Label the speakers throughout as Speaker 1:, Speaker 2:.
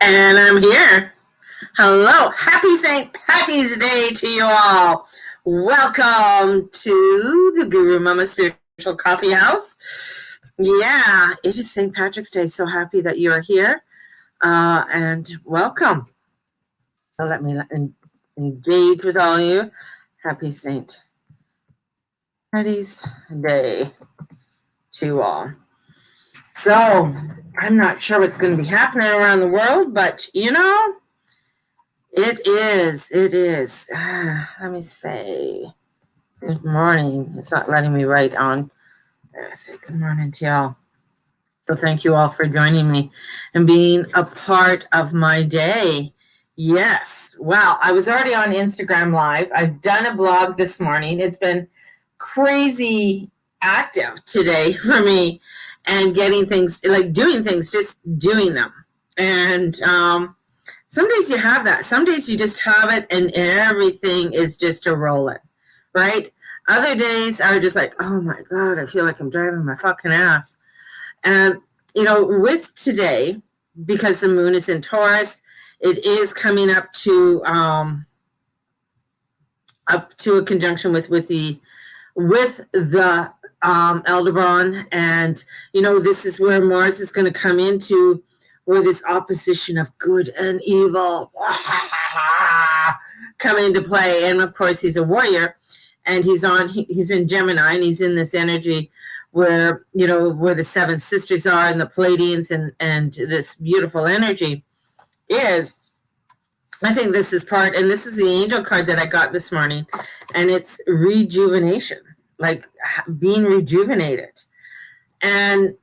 Speaker 1: And I'm here. Hello. Happy St. Patty's Day to you all. Welcome to the Guru Mama Spiritual Coffee House. Yeah, it is St. Patrick's Day. So happy that you are here. And welcome. So let me engage with all of you. Happy St. Patty's Day to you all. So I'm not sure what's going to be happening around the world, but you know, it is. Let me say good morning. It's not letting me write on. I say good morning to y'all. So thank you all for joining me and being a part of my day. Yes. Wow. I was already on Instagram Live. I've done a blog this morning. It's been crazy active today for me. And getting things, like doing things, just doing them. And some days you have that. Some days you just have it and everything is just a rolling, right? Other days are just like, oh my God, I feel like I'm driving my fucking ass. And, you know, with today, because the moon is in Taurus, it is coming up to a conjunction with the Aldebaran, and you know, this is where Mars is going to come into, where this opposition of good and evil come into play. And of course he's a warrior, and he's in Gemini, and he's in this energy where, you know, where the seven sisters are and the Pleiadians, and this beautiful energy is. I think this is part, and this is the angel card that I got this morning, and it's rejuvenation, like being rejuvenated. And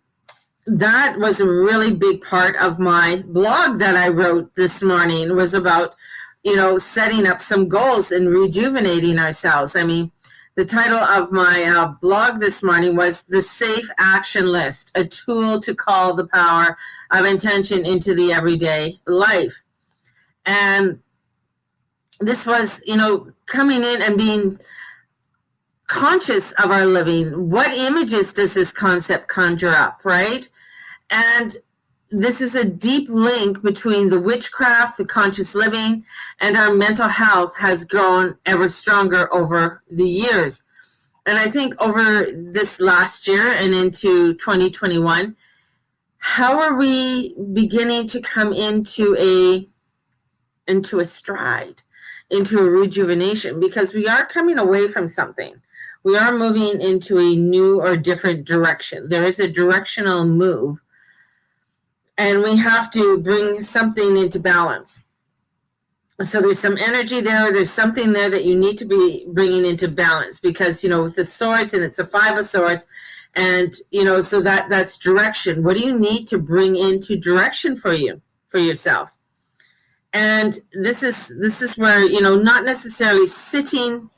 Speaker 1: that was a really big part of my blog that I wrote this morning, was about, you know, setting up some goals and rejuvenating ourselves. I mean, the title of my blog this morning was The Safe Action List, a tool to call the power of intention into the everyday life. And this was, you know, coming in and being conscious of our living. What images does this concept conjure up, right? And this is a deep link between the witchcraft, the conscious living, and our mental health has grown ever stronger over the years. And I think over this last year and into 2021, how are we beginning to come into a stride, into a rejuvenation? Because we are coming away from something. We are moving into a new or different direction. There is a directional move, and we have to bring something into balance. So there's some energy there. There's something there that you need to be bringing into balance, because, you know, with the swords, and it's a 5 of swords, and, you know, so that's direction. What do you need to bring into direction for you, for yourself? And this is where, you know, not necessarily sitting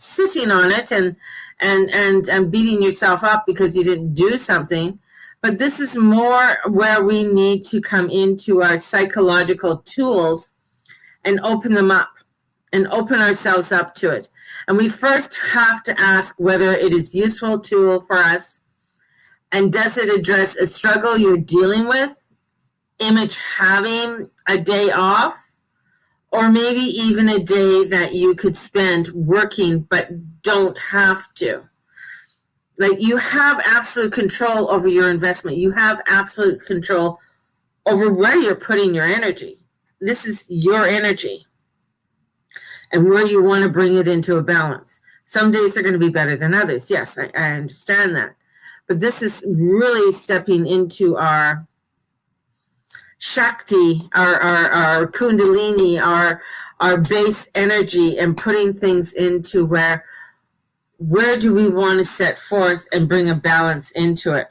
Speaker 1: on it and beating yourself up because you didn't do something, but this is more where we need to come into our psychological tools and open them up and open ourselves up to it. And we first have to ask whether it is a useful tool for us, and does it address a struggle you're dealing with, image having a day off, or maybe even a day that you could spend working but don't have to. Like, you have absolute control over your investment. You have absolute control over where you're putting your energy. This is your energy and where you want to bring it into a balance. Some days are going to be better than others. Yes, I understand that. But this is really stepping into our Shakti, our Kundalini, our base energy, and putting things into where do we want to set forth and bring a balance into it,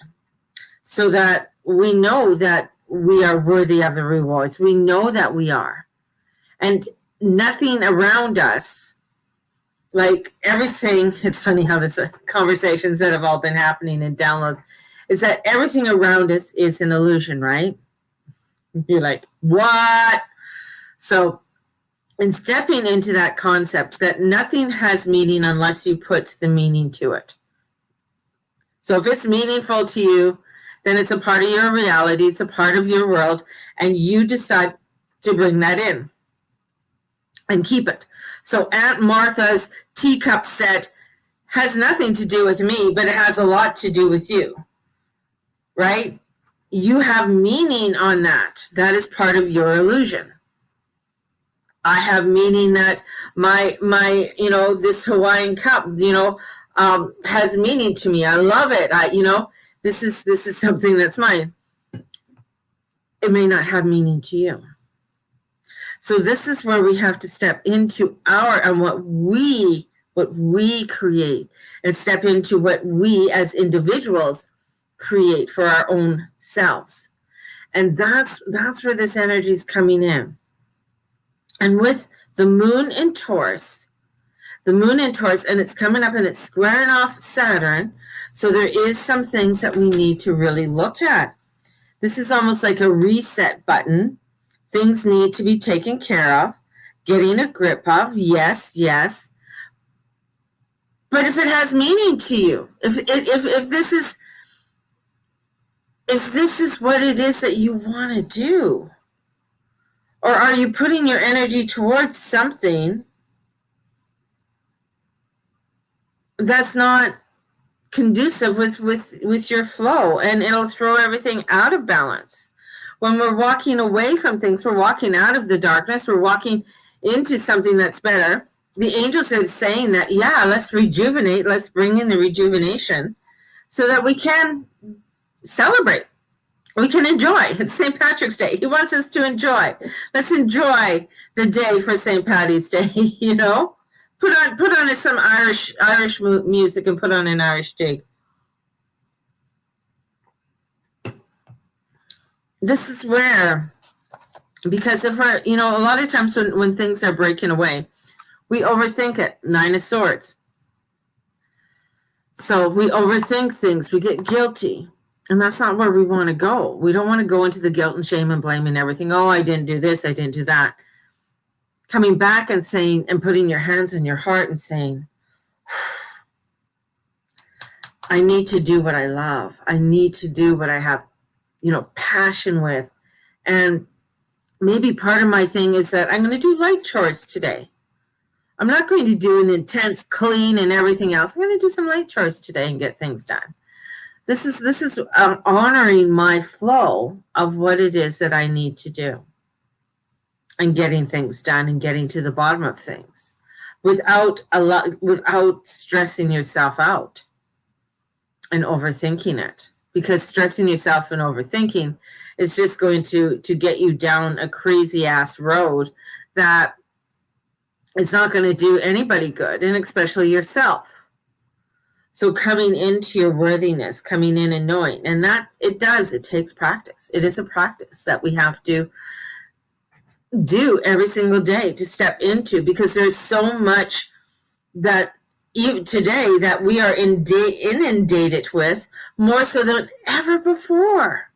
Speaker 1: so that we know that we are worthy of the rewards. We know that we are. And nothing around us, like everything, it's funny how this conversations that have all been happening in downloads, is that everything around us is an illusion, right? You're like, what? So in stepping into that concept that nothing has meaning unless you put the meaning to it. So if it's meaningful to you, then it's a part of your reality, it's a part of your world, and you decide to bring that in and keep it. So Aunt Martha's teacup set has nothing to do with me, but it has a lot to do with you, right? You have meaning on that. That is part of your illusion. I have meaning that my this Hawaiian cup, has meaning to me. I love it. This is something that's mine. It may not have meaning to you. So this is where we have to step into what we create, and step into what we as individuals create for our own selves. And that's where this energy is coming in. And with the moon in Taurus, and it's coming up and it's squaring off Saturn. So there is some things that we need to really look at. This is almost like a reset button. Things need to be taken care of, getting a grip of, yes. But if it has meaning to you, if this is what it is that you want to do, or are you putting your energy towards something that's not conducive with your flow, and it'll throw everything out of balance. When we're walking away from things, we're walking out of the darkness, we're walking into something that's better. The angels are saying that, let's rejuvenate, let's bring in the rejuvenation so that we can celebrate. We can enjoy. It's St. Patrick's Day. He wants us to enjoy. Let's enjoy the day for St. Patty's Day, Put on some Irish music and put on an Irish jig. This is where, because if we're, a lot of times when things are breaking away, we overthink it. 9 of Swords. So we overthink things. We get guilty. And that's not where we want to go. We don't want to go into the guilt and shame and blame and everything. Oh, I didn't do this. I didn't do that. Coming back and saying, and putting your hands on your heart and saying, I need to do what I love. I need to do what I have, passion with. And maybe part of my thing is that I'm going to do light chores today. I'm not going to do an intense clean and everything else. I'm going to do some light chores today and get things done. This is honoring my flow of what it is that I need to do, and getting things done and getting to the bottom of things without stressing yourself out and overthinking it, because stressing yourself and overthinking is just going to get you down a crazy ass road that is not going to do anybody good, and especially yourself. So coming into your worthiness, coming in and knowing, and that it takes practice. It is a practice that we have to do every single day, to step into, because there's so much that even today that we are inundated with, more so than ever before.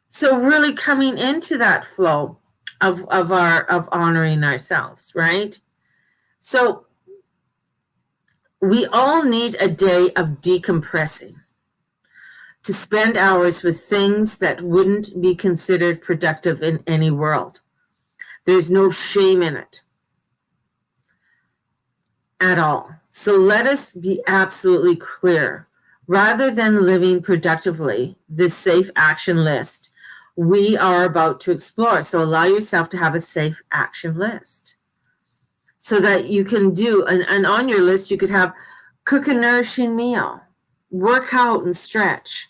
Speaker 1: So really coming into that flow of honoring ourselves, right? So we all need a day of decompressing, to spend hours with things that wouldn't be considered productive in any world. There's no shame in it at all. So let us be absolutely clear. Rather than living productively, this safe action list we are about to explore. So allow yourself to have a safe action list, so that you can do, and on your list you could have cook a nourishing meal, work out and stretch,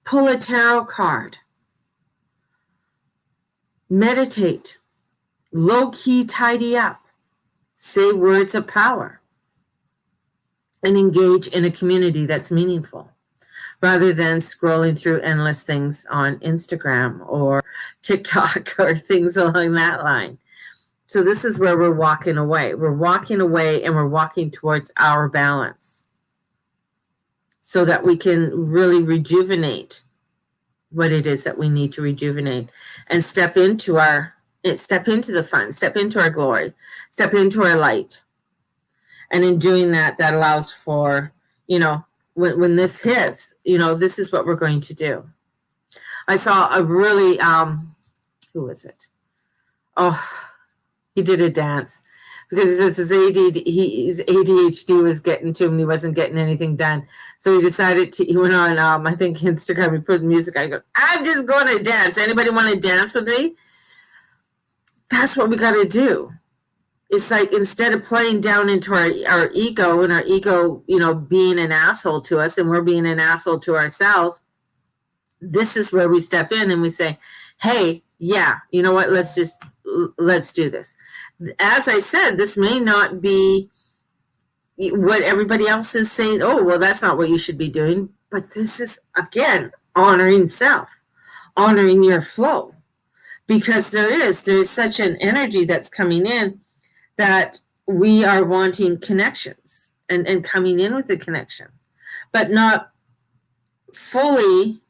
Speaker 1: pull a tarot card, meditate, low-key tidy up, say words of power, and engage in a community that's meaningful, rather than scrolling through endless things on Instagram or TikTok or things along that line. So this is where we're walking away. We're walking away and we're walking towards our balance, so that we can really rejuvenate what it is that we need to rejuvenate, and step into the fun, step into our glory, step into our light. And in doing that, that allows for, when this hits, this is what we're going to do. I saw a really Who was it? Oh, he did a dance because he says his ADHD was getting to him and he wasn't getting anything done. So he decided he went on, I think Instagram, he put music. I go, I'm just going to dance. Anybody want to dance with me? That's what we got to do. It's like, instead of playing down into our ego and our ego, being an asshole to us, and we're being an asshole to ourselves, this is where we step in and we say, hey, yeah, you know what? Let's do this. As I said, this may not be what everybody else is saying. Oh, well, that's not what you should be doing. But this is, again, honoring self, honoring your flow, because there's such an energy that's coming in that we are wanting connections and coming in with a connection, but not fully.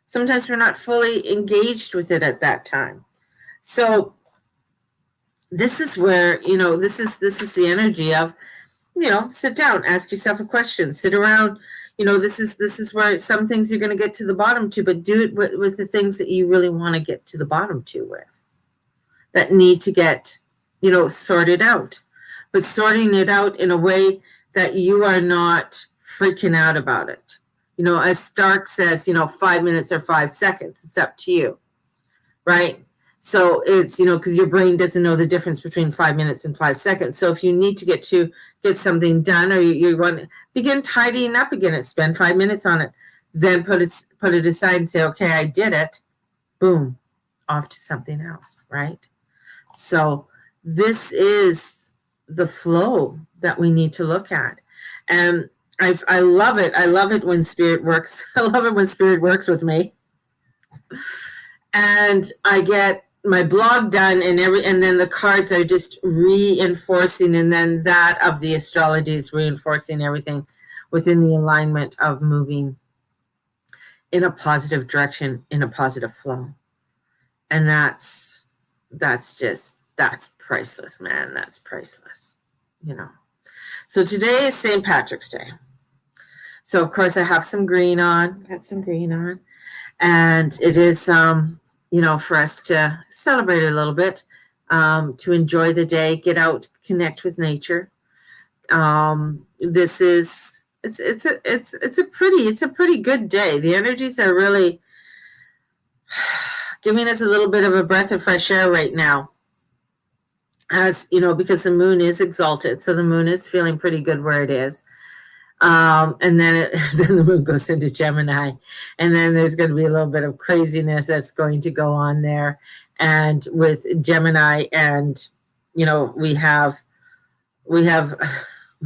Speaker 1: Sometimes we're not fully engaged with it at that time. So this is where, this is the energy of, sit down, ask yourself a question, sit around. This is where some things you're going to get to the bottom to, but do it with the things that you really want to get to the bottom to with, that need to get, sorted out. But sorting it out in a way that you are not freaking out about it. As Stark says, 5 minutes or 5 seconds, it's up to you, right? So it's, because your brain doesn't know the difference between 5 minutes and 5 seconds. So if you need to get something done, or you want to begin tidying up again and spend 5 minutes on it, then put it aside and say, okay, I did it. Boom, off to something else, right? So this is the flow that we need to look at. And I love it. I love it when Spirit works. I love it when Spirit works with me. And I get my blog done, and then the cards are just reinforcing, and then that of the astrology is reinforcing everything within the alignment of moving in a positive direction, in a positive flow. And that's priceless, man. That's priceless, So today is St. Patrick's Day. So, of course, I have some green on. Got some green on. And it is, for us to celebrate a little bit, to enjoy the day, get out, connect with nature. This is, it's a pretty good day. The energies are really giving us a little bit of a breath of fresh air right now. As because the moon is exalted, so the moon is feeling pretty good where it is. And then the moon goes into Gemini, and then there's going to be a little bit of craziness that's going to go on there. And with Gemini, and we have what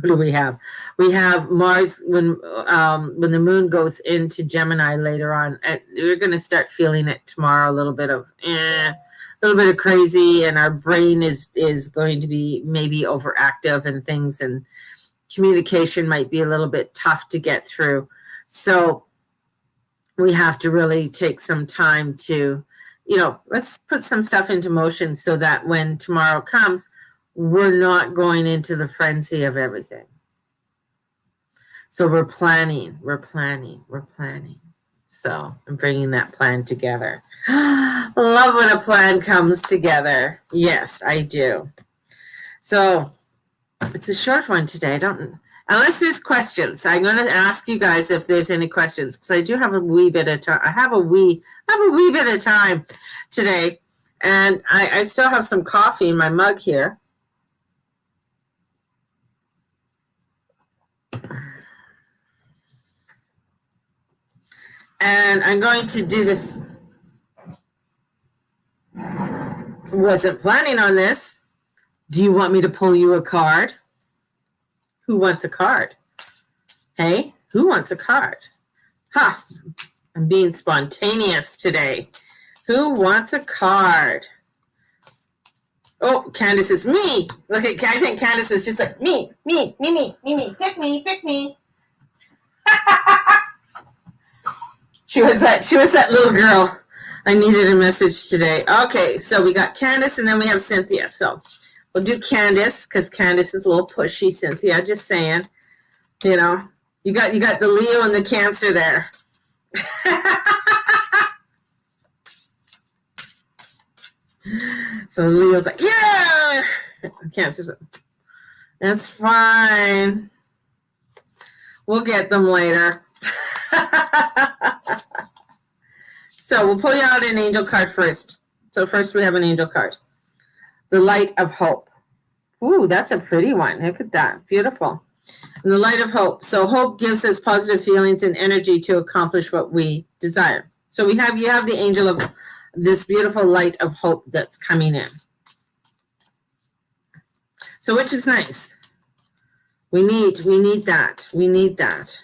Speaker 1: do we have? We have Mars when the moon goes into Gemini later on. We're going to start feeling it tomorrow. A little bit of crazy, and our brain is going to be maybe overactive and things, and communication might be a little bit tough to get through. So we have to really take some time to, let's put some stuff into motion so that when tomorrow comes, we're not going into the frenzy of everything. So we're planning. So I'm bringing that plan together. Love when a plan comes together. Yes, I do. So it's a short one today. Unless there's questions, I'm going to ask you guys if there's any questions, because I do have a wee bit of time. I have a wee bit of time today, and I still have some coffee in my mug here. And I'm going to do this. Wasn't planning on this. Do you want me to pull you a card? Who wants a card? Hey, who wants a card? Ha! I'm being spontaneous today. Who wants a card? Oh, Candace is me. Look at, I think Candace was just like, me. Pick me. She was that little girl. I needed a message today. Okay, so we got Candace, and then we have Cynthia. So we'll do Candace, because Candace is a little pushy. Cynthia, just saying. You got the Leo and the Cancer there. So Leo's like, yeah. Cancer's like, that's fine. We'll get them later. So we'll pull you out an angel card first. So first we have an angel card. The light of hope. Ooh, that's a pretty one. Look at that. Beautiful. And the light of hope. So hope gives us positive feelings and energy to accomplish what we desire. So you have the angel of this beautiful light of hope that's coming in. So which is nice. We need that. We need that.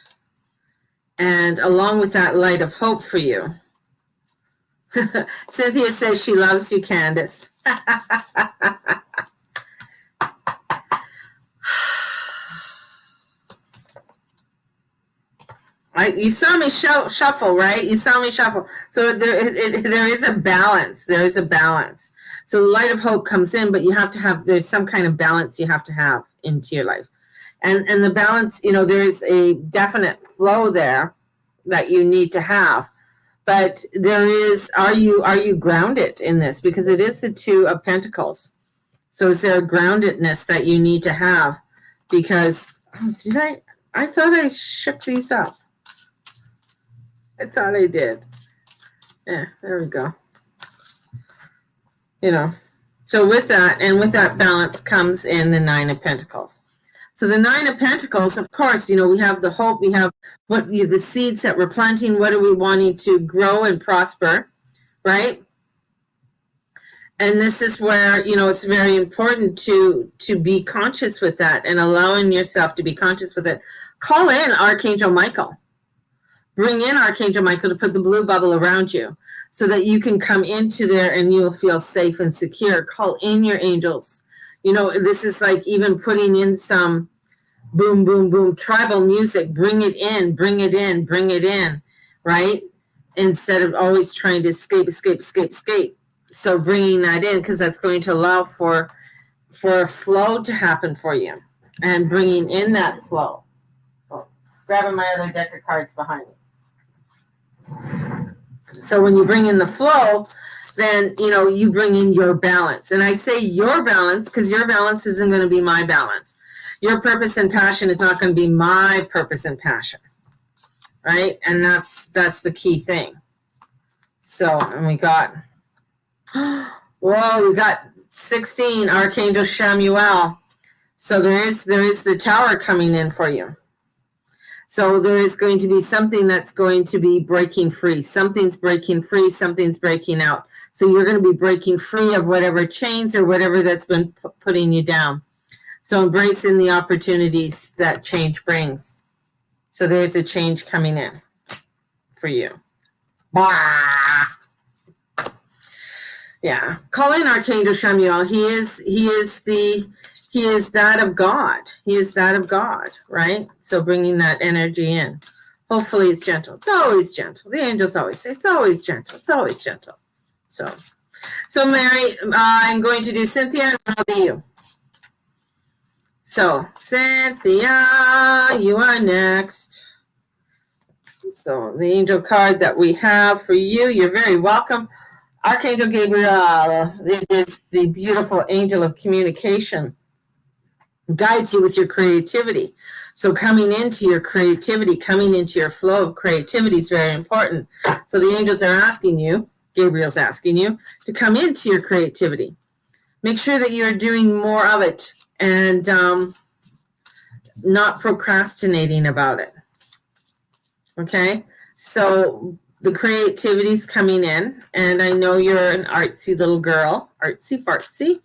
Speaker 1: And along with that light of hope for you. Cynthia says she loves you, Candace. You saw me shuffle, right? You saw me shuffle. So there is a balance. There is a balance. So the light of hope comes in, but you have to have, there's some kind of balance you have to have into your life. And the balance, there is a definite flow there that you need to have. But there is, are you grounded in this? Because it is the Two of Pentacles. So is there a groundedness that you need to have? Because, I thought I shook these up. I thought I did. Yeah, there we go. So with that, and with that balance comes in the Nine of Pentacles. So the Nine of Pentacles, of course, we have the hope, we have the seeds that we're planting, what are we wanting to grow and prosper, right? And this is where, it's very important to be conscious with that and allowing yourself to be conscious with it. Call in Archangel Michael. Bring in Archangel Michael to put the blue bubble around you so that you can come into there and you'll feel safe and secure. Call in your angels. This is like even putting in some boom, boom, boom, tribal music. Bring it in, bring it in, bring it in, right? Instead of always trying to escape. So bringing that in, because that's going to allow for a flow to happen for you and bringing in that flow. Oh, grabbing my other deck of cards behind me. So when you bring in the flow, then, you bring in your balance. And I say your balance because your balance isn't going to be my balance. Your purpose and passion is not going to be my purpose and passion, right? And that's the key thing. So, and we got, we got 16, Archangel Chamuel. So there is the Tower coming in for you. So there is going to be something that's going to be breaking free. Something's breaking free. Something's breaking out. So you're going to be breaking free of whatever chains or whatever that's been putting you down. So embracing the opportunities that change brings. So there is a change coming in for you. Bah! Yeah. Call in Archangel Chamuel. He is that of God. He is that of God, right? So bringing that energy in. Hopefully it's gentle. It's always gentle. The angels always say it's always gentle. It's always gentle. So Mary, I'm going to do Cynthia and I'll be you. So Cynthia, you are next. So the angel card that we have for you, you're very welcome. Archangel Gabriel, it is the beautiful angel of communication. Guides you with your creativity. So coming into your creativity, coming into your flow of creativity is very important. So the angels are asking you, Gabriel's asking you, to come into your creativity. Make sure that you're doing more of it and not procrastinating about it. Okay? So the creativity's coming in, and I know you're an artsy little girl, artsy fartsy.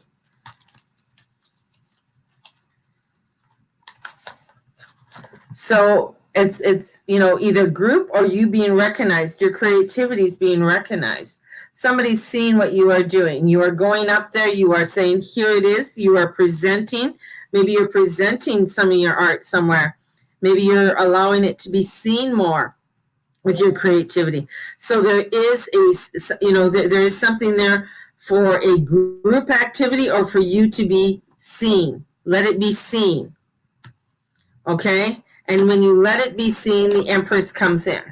Speaker 1: So it's either group or you being recognized. Your creativity is being recognized. Somebody's seeing what you are doing. You are going up there. You are saying, here it is. You are presenting. Maybe you're presenting some of your art somewhere. Maybe you're allowing it to be seen more with your creativity. So there is there is something there for a group activity or for you to be seen. Let it be seen. Okay? And when you let it be seen, the Empress comes in.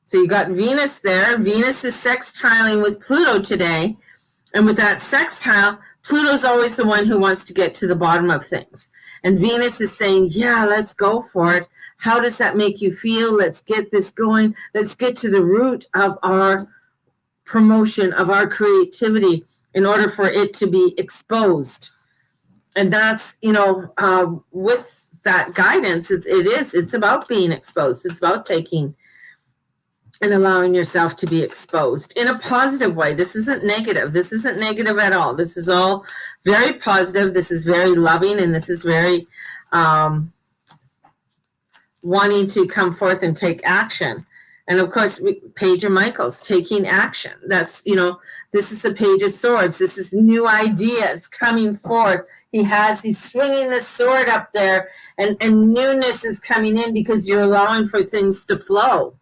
Speaker 1: So you got Venus there. Venus is sextiling with Pluto today. And with that sextile, Pluto's always the one who wants to get to the bottom of things. And Venus is saying, yeah, let's go for it. How does that make you feel? Let's get this going. Let's get to the root of our promotion, of our creativity, in order for it to be exposed. And that's, with that guidance, it's about being exposed. It's about taking and allowing yourself to be exposed in a positive way. This isn't negative. This isn't negative at all. This is all very positive. This is very loving, and this is very wanting to come forth and take action. And of course, Page of Michaels, taking action. That's, this is the Page of Swords. This is new ideas coming forth. He's swinging the sword up there, and newness is coming in because you're allowing for things to flow.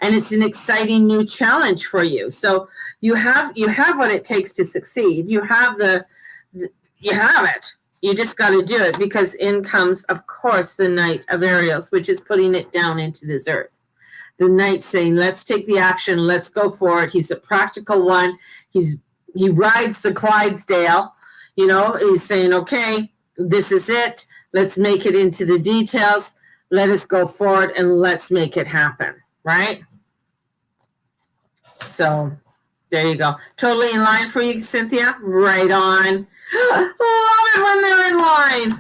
Speaker 1: And it's an exciting new challenge for you. So you have what it takes to succeed. You have you have it. You just got to do it, because in comes, of course, the Knight of Ariels, which is putting it down into this earth. The Knight saying, let's take the action. Let's go for it. He's a practical one. He rides the Clydesdale. He's saying, okay, this is it. Let's make it into the details. Let us go forward and let's make it happen. Right? So there you go. Totally in line for you, Cynthia? Right on. Love it when they're in line.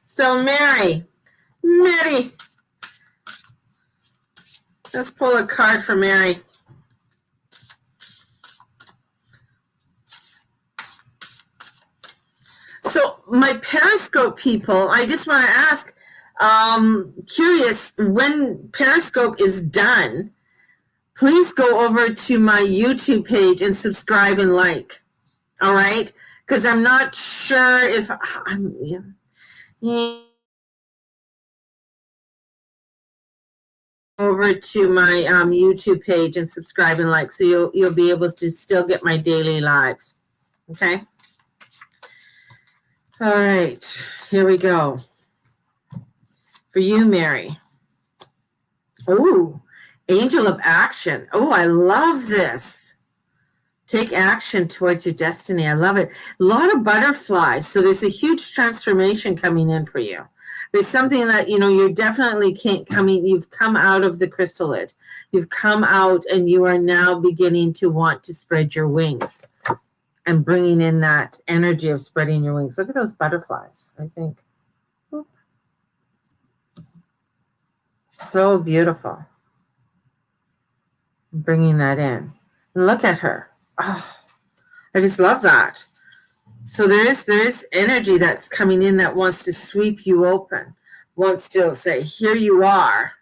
Speaker 1: So Mary, let's pull a card for Mary. So my Periscope people, I just want to ask, curious, when Periscope is done, please go over to my YouTube page and subscribe and like. All right? Because I'm not sure if I'm over to my YouTube page and subscribe and like, so you'll be able to still get my daily lives. Okay? All right, here we go. For you, Mary. Oh, Angel of Action. Oh, I love this. Take action towards your destiny. I love it. A lot of butterflies. So there's a huge transformation coming in for you. There's something that, you definitely can't you've come out of the chrysalid. You've come out and you are now beginning to want to spread your wings and bringing in that energy of spreading your wings. Look at those butterflies, I think. Oop. So beautiful. Bringing that in. And look at her. Oh, I just love that. So there is energy that's coming in that wants to sweep you open, wants to say, here you are,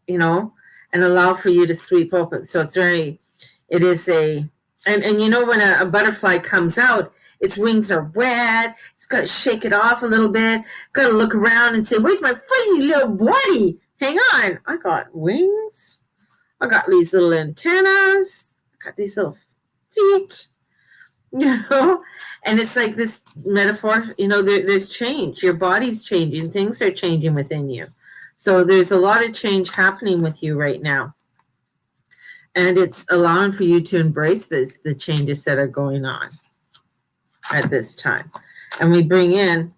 Speaker 1: and allow for you to sweep open. So and when a butterfly comes out, its wings are wet. It's got to shake it off a little bit. Got to look around and say, where's my fuzzy little body? Hang on. I got wings. I got these little antennas. I got these little feet. And it's like this metaphor, there's change. Your body's changing. Things are changing within you. So there's a lot of change happening with you right now. And it's allowing for you to embrace the changes that are going on at this time. And we bring in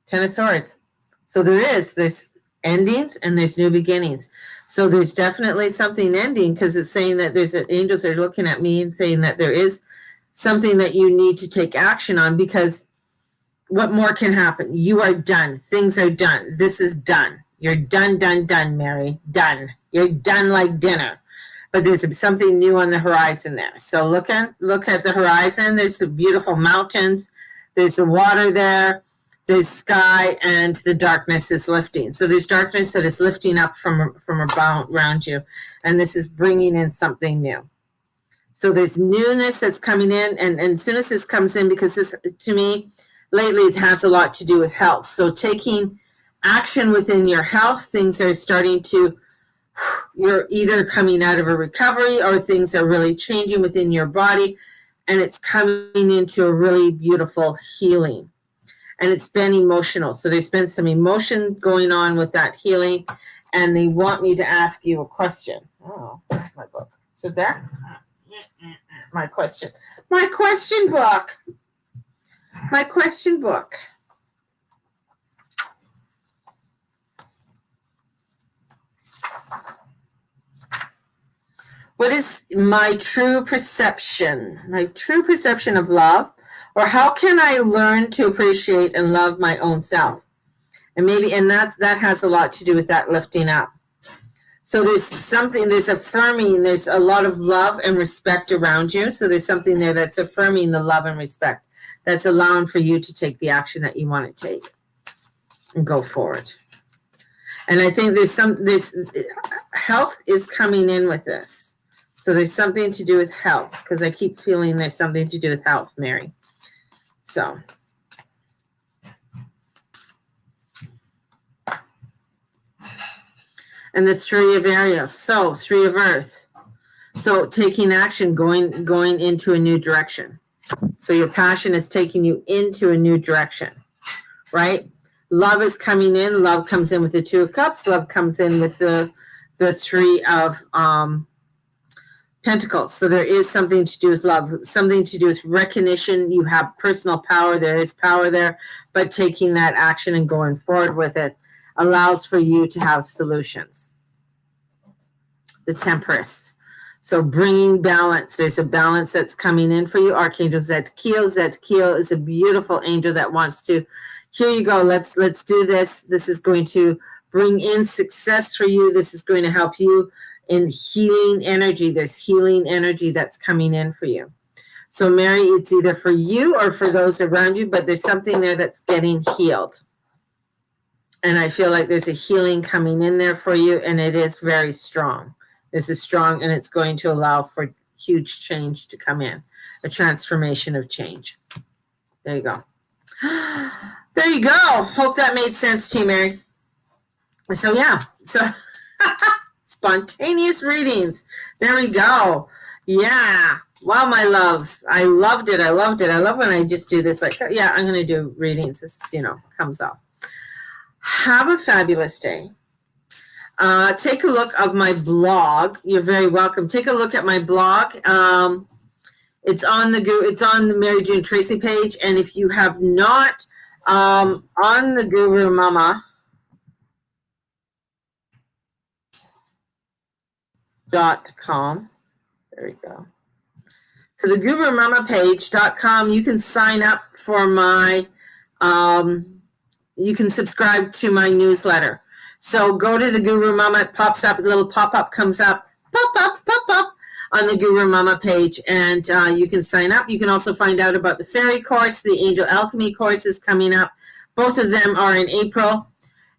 Speaker 1: Ten of Swords. So there's endings and there's new beginnings. So there's definitely something ending, because it's saying that angels are looking at me and saying that there is something that you need to take action on, because what more can happen? You are done. Things are done. This is done. You're done, Mary. Done. You're done like dinner. But there's something new on the horizon there. So look at the horizon. There's some beautiful mountains. There's the water there. There's sky, and the darkness is lifting. So there's darkness that is lifting up from around you, and this is bringing in something new. So there's newness that's coming in, and as soon as this comes in, because this, to me, lately it has a lot to do with health. So taking action within your health, things are starting to, you're either coming out of a recovery or things are really changing within your body, and it's coming into a really beautiful healing. And it's been emotional. So there's been some emotion going on with that healing, and they want me to ask you a question. Oh, where's my book? Is it there? my question. My question book. My question book. What is my true perception? My true perception of love? Or how can I learn to appreciate and love my own self? And that has a lot to do with that lifting up. So there's affirming, there's a lot of love and respect around you. So there's something there that's affirming the love and respect. That's allowing for you to take the action that you want to take and go forward. And I think this health is coming in with this. So there's something to do with health, because I keep feeling there's something to do with health, Mary. So. And the 3 of Aries. So 3 of Earth. So taking action, going into a new direction. So your passion is taking you into a new direction, right? Love is coming in. Love comes in with the 2 of Cups. Love comes in with the 3 of Pentacles. So there is something to do with love, something to do with recognition. You have personal power. There is power there, but taking that action and going forward with it allows for you to have solutions. The Temperance. So bringing balance. There's a balance that's coming in for you. Archangel Zadkiel. Zadkiel is a beautiful angel that wants to, here you go, let's do this. This is going to bring in success for you. This is going to help you in healing energy. There's healing energy that's coming in for you. So Mary, it's either for you or for those around you, but there's something there that's getting healed. And I feel like there's a healing coming in there for you, and it is very strong. This is strong, and it's going to allow for huge change to come in, a transformation of change. There you go. There you go. Hope that made sense to you, Mary. So, yeah. So, spontaneous readings. There we go. Yeah. Wow, my loves. I loved it. I loved it. I love when I just do this. Like, yeah, I'm going to do readings. This, comes off. Have a fabulous day. Take a look of my blog. You're very welcome. Take a look at my blog. It's on the Mary Jane Tracy page. And if you have not, on the Guru Mama .com. There we go. So the Guru Mama page.com, you can sign up for my, you can subscribe to my newsletter. So go to the Guru Mama, it pops up, a little pop-up comes up, pop up on the Guru Mama page, and you can sign up. You can also find out about the fairy course, the angel alchemy course is coming up. Both of them are in April.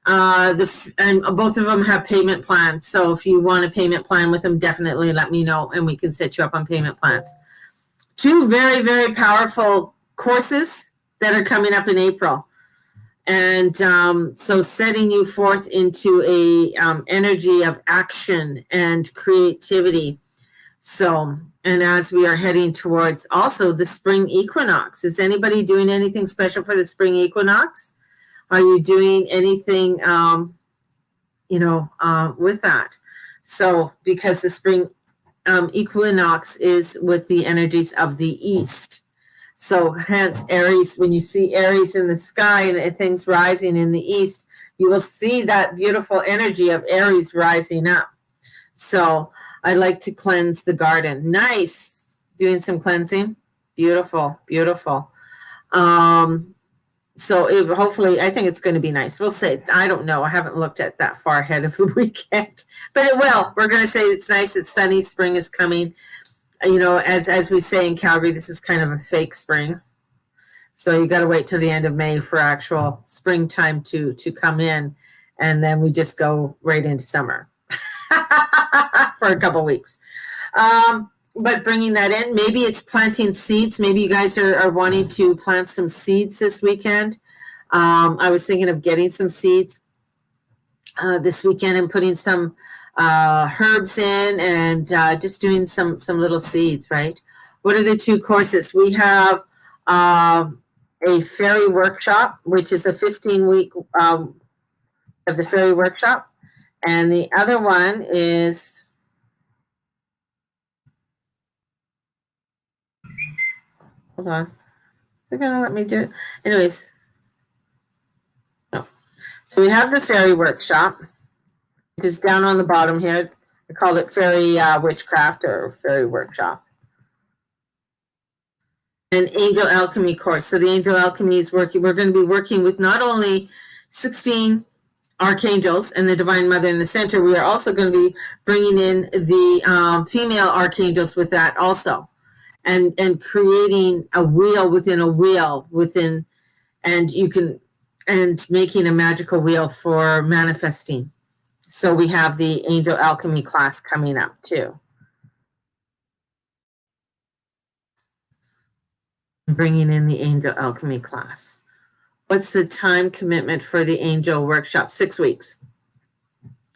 Speaker 1: And both of them have payment plans. So if you want a payment plan with them, definitely let me know and we can set you up on payment plans. 2 very, very powerful courses that are coming up in April. And so setting you forth into a energy of action and creativity. So, and as we are heading towards also the spring equinox, is anybody doing anything special for the spring equinox? Are you doing anything, with that? So, because the spring equinox is with the energies of the east. So hence Aries, when you see Aries in the sky and things rising in the east, you will see that beautiful energy of Aries rising up. So I like to cleanse the garden. Nice. Doing some cleansing. Beautiful, beautiful. So hopefully, I think it's going to be nice. We'll say, I don't know. I haven't looked at that far ahead of the weekend, but it will. We're going to say it's nice. It's sunny. Spring is coming. As we say in Calgary, this is kind of a fake spring. So you got to wait till the end of May for actual springtime to come in. And then we just go right into summer for a couple weeks. But bringing that in, maybe it's planting seeds. Maybe you guys are wanting to plant some seeds this weekend. I was thinking of getting some seeds this weekend and putting some herbs in and just doing some little seeds, right? What are the 2 courses? We have a fairy workshop, which is a 15-week of the fairy workshop. And the other one is Hold on. Is it going to let me do it? Anyways. No. So we have the fairy workshop, which is down on the bottom here. I call it fairy witchcraft or fairy workshop. And angel alchemy course. So the angel alchemy is working. We're going to be working with not only 16 archangels and the divine mother in the center, we are also going to be bringing in the female archangels with that also, and creating a wheel within a wheel within, and you can, and making a magical wheel for manifesting. So we have the angel alchemy class coming up too. Bringing in the angel alchemy class. What's the time commitment for the angel workshop? 6 weeks.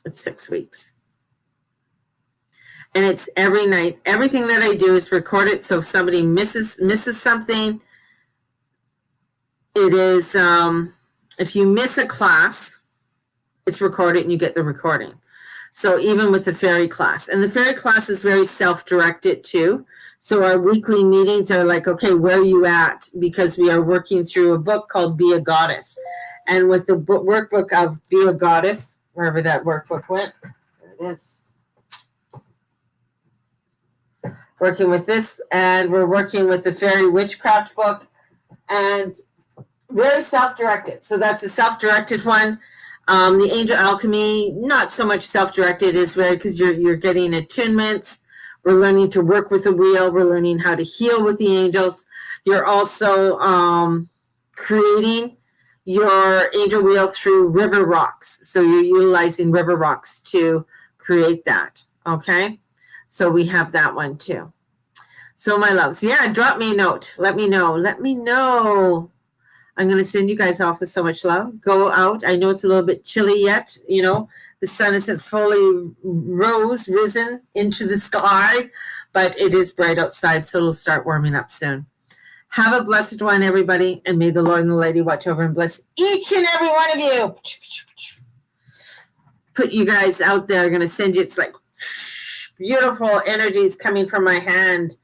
Speaker 1: It's 6 weeks. And it's every night. Everything that I do is record it. So if somebody misses something, it is, if you miss a class, it's recorded and you get the recording. So even with the fairy class. And the fairy class is very self-directed too. So our weekly meetings are like, okay, where are you at? Because we are working through a book called Be a Goddess. And with the workbook of Be a Goddess, wherever that workbook went, there it is. Working with this, and we're working with the fairy witchcraft book, and very self-directed. So that's a self-directed one. The angel alchemy, not so much self-directed, is very, because you're getting attunements. We're learning to work with the wheel. We're learning how to heal with the angels. You're also creating your angel wheel through river rocks. So you're utilizing river rocks to create that. Okay. So we have that one too. So my loves, yeah, drop me a note. Let me know. Let me know. I'm going to send you guys off with so much love. Go out. I know it's a little bit chilly yet. You know, the sun isn't fully risen into the sky, but it is bright outside, so it'll start warming up soon. Have a blessed one, everybody, and may the Lord and the Lady watch over and bless each and every one of you. Put you guys out there. I'm going to send you, it's like beautiful energies coming from my hand.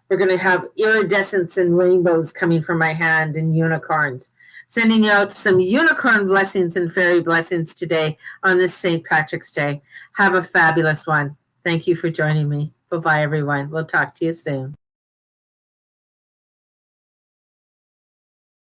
Speaker 1: We're going to have iridescence and rainbows coming from my hand and unicorns. Sending you out some unicorn blessings and fairy blessings today on this St. Patrick's Day. Have a fabulous one. Thank you for joining me. Bye-bye, everyone. We'll talk to you soon.